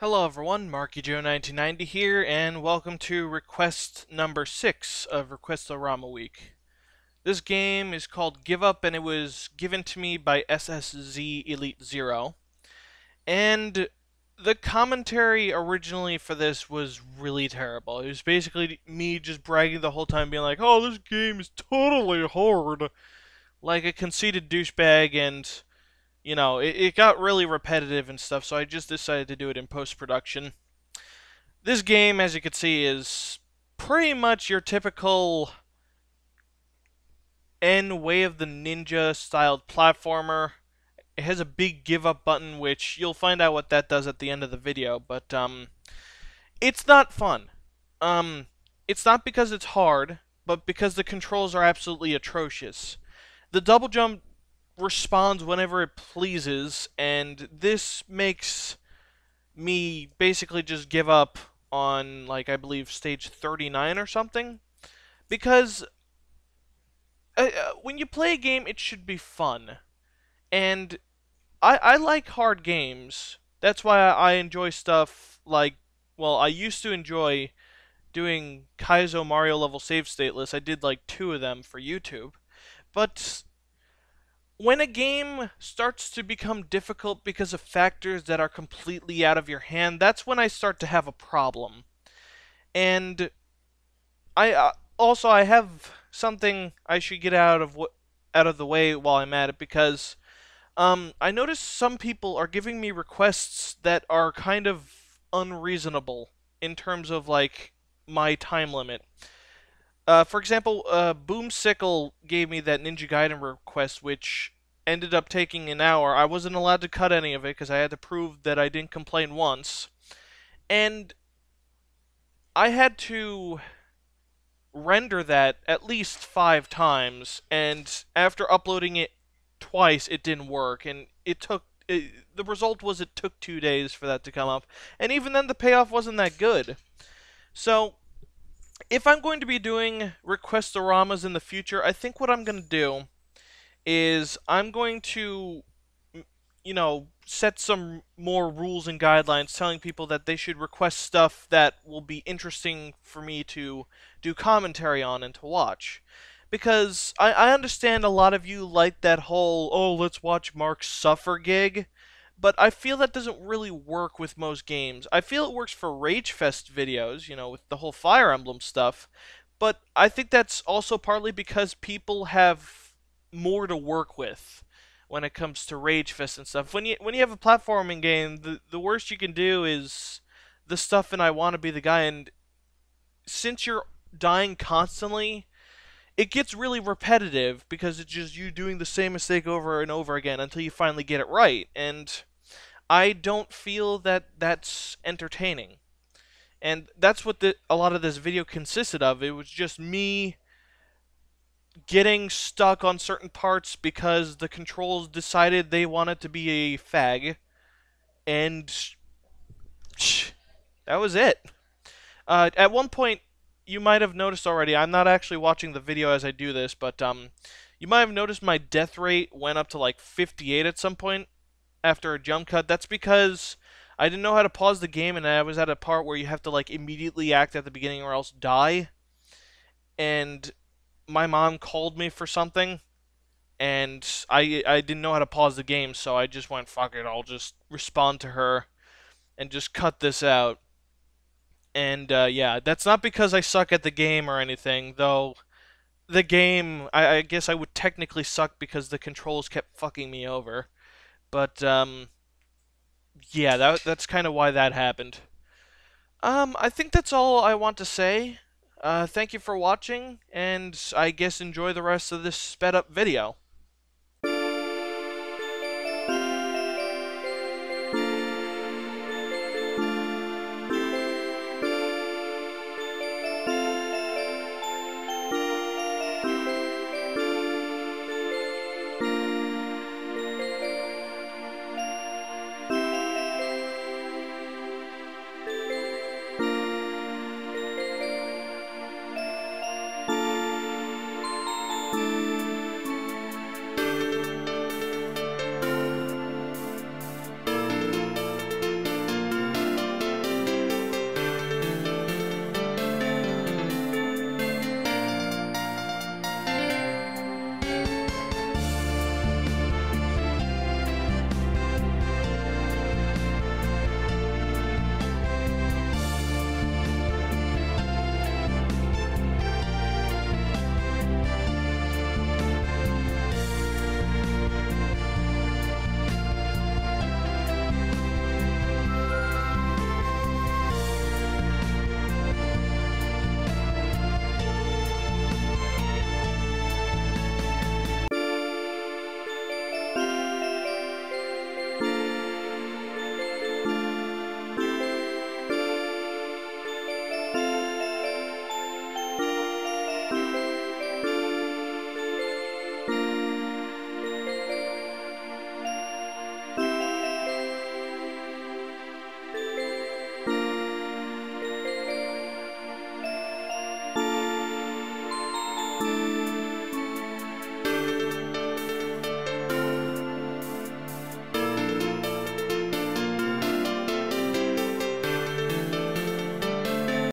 Hello everyone, MarkyJoe1990 here, and welcome to request number 6 of Request-O-Rama week. This game is called Give Up, and it was given to me by SSZEliteZero. And the commentary originally for this was really terrible. It was basically me just bragging the whole time, being like, oh, this game is totally hard. Like a conceited douchebag, and it got really repetitive and stuff, so I just decided to do it in post-production. This game, as you can see, is pretty much your typical Way of the Ninja styled platformer. It has a big give up button, which you'll find out what that does at the end of the video, but it's not fun. It's not because it's hard, but because the controls are absolutely atrocious. The double jump responds whenever it pleases, and this makes me basically just give up on, like, I believe stage 39 or something, because when you play a game, it should be fun, and I like hard games. That's why I enjoy stuff like, well, I used to enjoy doing Kaizo Mario level save stateless. I did like 2 of them for YouTube, but when a game starts to become difficult because of factors that are completely out of your hand, that's when I start to have a problem. And I have something I should get out of the way while I'm at it, because I noticed some people are giving me requests that are kind of unreasonable in terms of, like, my time limit. For example, Boomsicle gave me that Ninja Gaiden request, which ended up taking an hour. I wasn't allowed to cut any of it because I had to prove that I didn't complain once. And I had to render that at least 5 times, and after uploading it twice, it didn't work, and the result was it took 2 days for that to come up, and even then the payoff wasn't that good. So if I'm going to be doing Request-O-Ramas in the future, I think what I'm going to do is I'm going to, set some more rules and guidelines telling people that they should request stuff that will be interesting for me to do commentary on and to watch. Because I understand a lot of you like that whole, oh, let's watch Mark suffer gig, but I feel that doesn't really work with most games. I feel it works for Rage Fest videos, with the whole Fire Emblem stuff, but I think that's also partly because people have more to work with when it comes to Rage Fest and stuff. When you have a platforming game, the worst you can do is the stuff in I Want to Be the Guy, and since you're dying constantly, it gets really repetitive because it's just you doing the same mistake over and over again until you finally get it right, and I don't feel that that's entertaining. And that's what a lot of this video consisted of. It was just me getting stuck on certain parts because the controls decided they wanted to be a fag, and that was it. At one point, you might have noticed already, I'm not actually watching the video as I do this, but you might have noticed my death rate went up to like 58 at some point after a jump cut. That's because I didn't know how to pause the game, and I was at a part where you have to, like, immediately act at the beginning or else die. And my mom called me for something, and I didn't know how to pause the game, so I just went, fuck it, I'll just respond to her and just cut this out. And yeah, that's not because I suck at the game or anything, though the game, I guess I would technically suck because the controls kept fucking me over. But yeah, that's kind of why that happened. I think that's all I want to say. Thank you for watching, and I guess enjoy the rest of this sped up video.